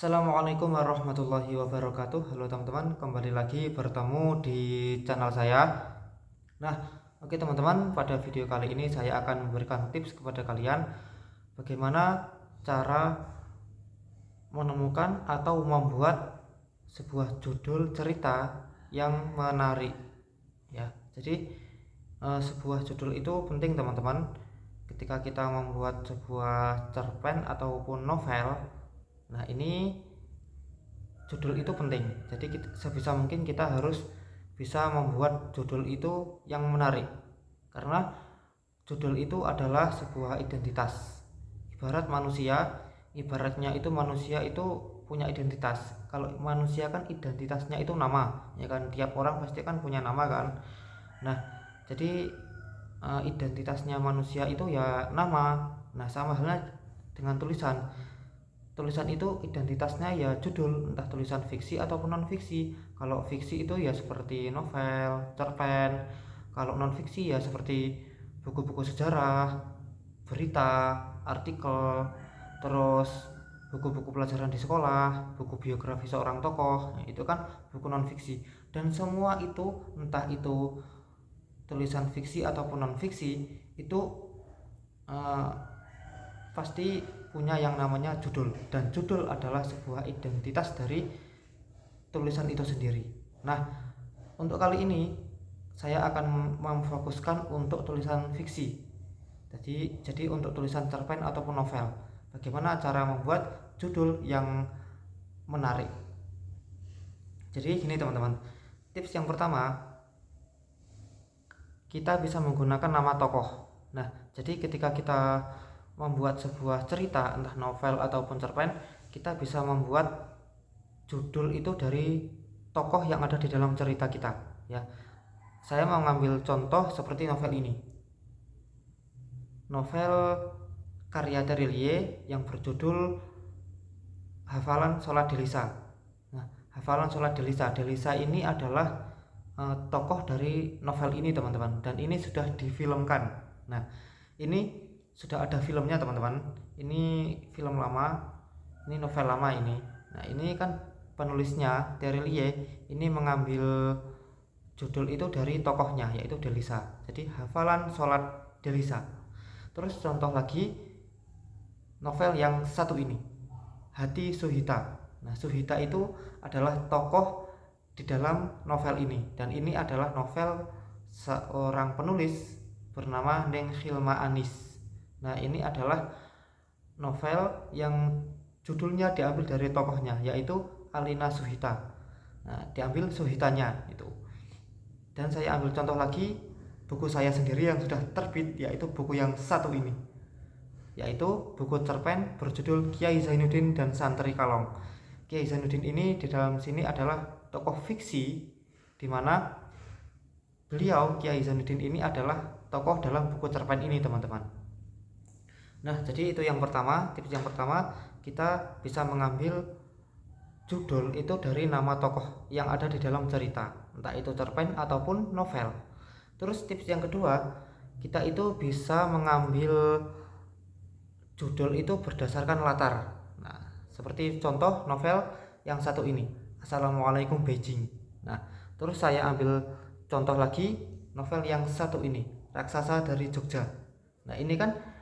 Assalamualaikum warahmatullahi wabarakatuh. Halo teman-teman, kembali lagi bertemu di channel saya. Nah, oke teman-teman, pada video kali ini saya akan memberikan tips kepada kalian bagaimana cara menemukan atau membuat sebuah judul cerita yang menarik. Ya, jadi sebuah judul itu penting teman-teman. Ketika kita membuat sebuah cerpen ataupun novel, nah ini judul itu penting. Jadi sebisa mungkin kita harus bisa membuat judul itu yang menarik, karena judul itu adalah sebuah identitas. Ibaratnya itu manusia itu punya identitas. Kalau manusia kan identitasnya itu nama, ya kan, tiap orang pasti kan punya nama kan. Nah, jadi identitasnya manusia itu ya nama. Nah, sama halnya dengan tulisan itu identitasnya ya judul, entah tulisan fiksi ataupun non fiksi. Kalau fiksi itu ya seperti novel, cerpen. Kalau non fiksi ya seperti buku-buku sejarah, berita, artikel, terus buku-buku pelajaran di sekolah, buku biografi seorang tokoh. Nah, itu kan buku non fiksi. Dan semua itu, entah itu tulisan fiksi ataupun non fiksi, itu eh, pasti punya yang namanya judul, dan judul adalah sebuah identitas dari tulisan itu sendiri. Nah, untuk kali ini saya akan memfokuskan untuk tulisan fiksi. Jadi untuk tulisan cerpen ataupun novel, bagaimana cara membuat judul yang menarik. Jadi gini teman-teman, tips yang pertama, kita bisa menggunakan nama tokoh. Nah, jadi ketika kita membuat sebuah cerita, entah novel ataupun cerpen, kita bisa membuat judul itu dari tokoh yang ada di dalam cerita kita, ya. Saya mau ngambil contoh seperti novel ini. Novel karya Terelie yang berjudul Hafalan Sholat Delisa. Nah, Hafalan Sholat Delisa. Delisa ini adalah tokoh dari novel ini teman-teman, dan ini sudah difilmkan. Nah, ini sudah ada filmnya teman-teman. Ini film lama, ini novel lama ini. Nah, ini kan penulisnya Terelie ini mengambil judul itu dari tokohnya, yaitu Delisa. Jadi Hafalan Sholat Delisa. Terus contoh lagi novel yang satu ini, Hati Suhita. Nah, Suhita itu adalah tokoh di dalam novel ini, dan ini adalah novel seorang penulis bernama Neng Khilma Anis. Nah, ini adalah novel yang judulnya diambil dari tokohnya, yaitu Alina Suhita. Nah, diambil Suhitanya itu. Dan saya ambil contoh lagi buku saya sendiri yang sudah terbit, yaitu buku yang satu ini, yaitu buku cerpen berjudul Kiai Zainuddin dan Santri Kalong. Kiai Zainuddin ini di dalam sini adalah tokoh fiksi, di mana beliau Kiai Zainuddin ini adalah tokoh dalam buku cerpen ini teman-teman. Nah, jadi itu yang pertama, tips yang pertama, kita bisa mengambil judul itu dari nama tokoh yang ada di dalam cerita, entah itu cerpen ataupun novel. Terus tips yang kedua, kita itu bisa mengambil judul itu berdasarkan latar. Nah, seperti contoh novel yang satu ini, Assalamualaikum Beijing. Nah, terus saya ambil contoh lagi novel yang satu ini, Raksasa dari Jogja. Nah, ini kan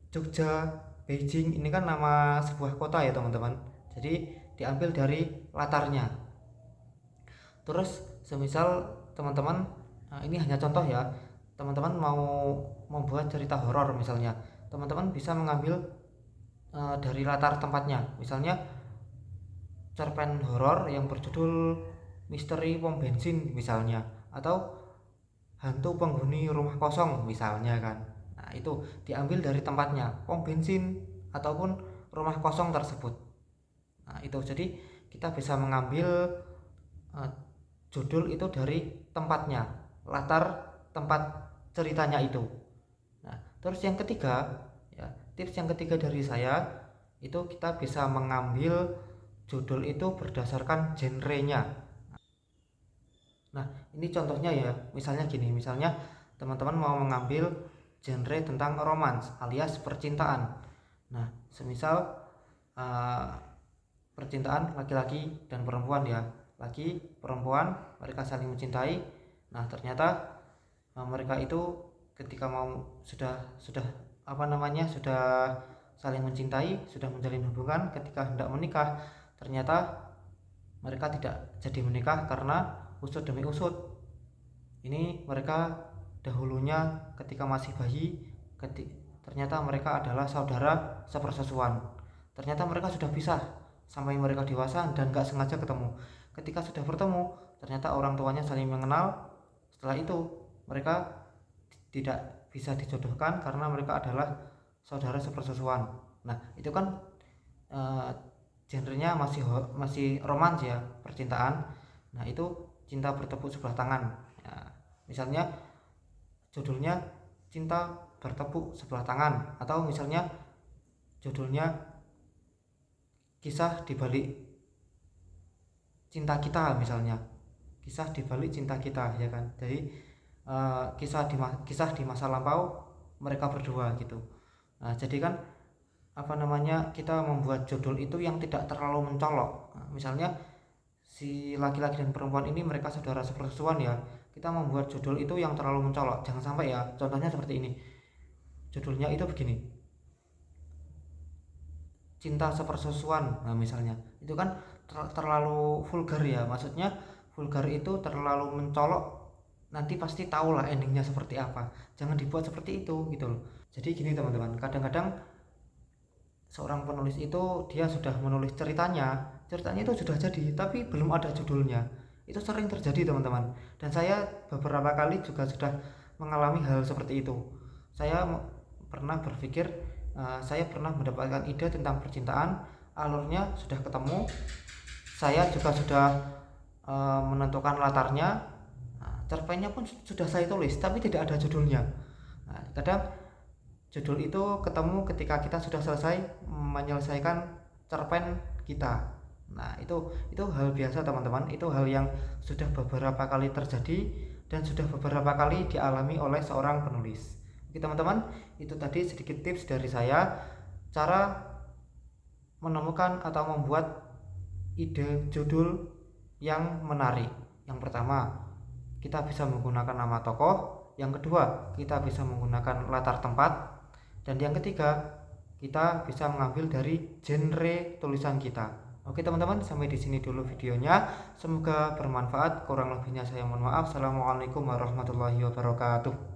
Jogja, Beijing, ini kan nama sebuah kota ya teman-teman. Jadi diambil dari latarnya. Terus semisal teman-teman, ini hanya contoh ya, teman-teman mau membuat cerita horor misalnya, teman-teman bisa mengambil dari latar tempatnya. Misalnya cerpen horor yang berjudul Misteri Pom Bensin misalnya, atau Hantu Penghuni Rumah Kosong misalnya kan. Nah, itu diambil dari tempatnya, pom bensin ataupun rumah kosong tersebut. Nah, itu jadi kita bisa mengambil judul itu dari tempatnya, latar tempat ceritanya itu. Nah, terus yang ketiga, ya, tips yang ketiga dari saya itu kita bisa mengambil judul itu berdasarkan genrenya. Nah, ini contohnya ya, misalnya gini, misalnya teman-teman mau mengambil genre tentang romans alias percintaan. Nah, semisal percintaan laki-laki dan perempuan ya, laki perempuan mereka saling mencintai. Nah ternyata mereka itu ketika mau sudah sudah saling mencintai, sudah menjalin hubungan, ketika hendak menikah ternyata mereka tidak jadi menikah karena usut demi usut. Ini mereka dahulunya ketika masih bayi, ternyata mereka adalah saudara sepersusuan. Ternyata mereka sudah pisah sampai mereka dewasa dan gak sengaja ketemu. Ketika sudah bertemu, ternyata orang tuanya saling mengenal. Setelah itu mereka tidak bisa dijodohkan karena mereka adalah saudara sepersusuan. Nah itu kan genrenya masih romans ya, percintaan. Nah itu cinta bertepuk sebelah tangan ya, misalnya judulnya cinta bertepuk sebelah tangan, atau misalnya judulnya kisah dibalik cinta kita, misalnya kisah dibalik cinta kita ya kan. Jadi kisah di masa lampau mereka berdua gitu. Nah jadi kan kita membuat judul itu yang tidak terlalu mencolok. Nah, misalnya si laki-laki dan perempuan ini mereka saudara sepersusuan ya, kita membuat judul itu yang terlalu mencolok, jangan sampai ya. Contohnya seperti ini, judulnya itu begini, cinta sepersusuan. Nah misalnya itu kan terlalu vulgar ya, maksudnya vulgar itu terlalu mencolok, nanti pasti tahu lah endingnya seperti apa. Jangan dibuat seperti itu gitu loh. Jadi gini teman-teman, kadang-kadang seorang penulis itu dia sudah menulis ceritanya itu sudah jadi tapi belum ada judulnya. Itu sering terjadi teman-teman, dan saya beberapa kali juga sudah mengalami hal seperti itu. Saya pernah berpikir, saya pernah mendapatkan ide tentang percintaan, alurnya sudah ketemu, saya juga sudah menentukan latarnya, cerpennya pun sudah saya tulis tapi tidak ada judulnya. Nah, kadang judul itu ketemu ketika kita sudah selesai menyelesaikan cerpen kita. Nah itu hal biasa teman-teman, itu hal yang sudah beberapa kali terjadi dan sudah beberapa kali dialami oleh seorang penulis. Oke teman-teman, itu tadi sedikit tips dari saya, cara menemukan atau membuat ide judul yang menarik. Yang pertama, kita bisa menggunakan nama tokoh. Yang kedua, kita bisa menggunakan latar tempat. Dan yang ketiga, kita bisa mengambil dari genre tulisan kita. Oke teman-teman, sampai di sini dulu videonya. Semoga bermanfaat. Kurang lebihnya saya mohon maaf. Assalamualaikum warahmatullahi wabarakatuh.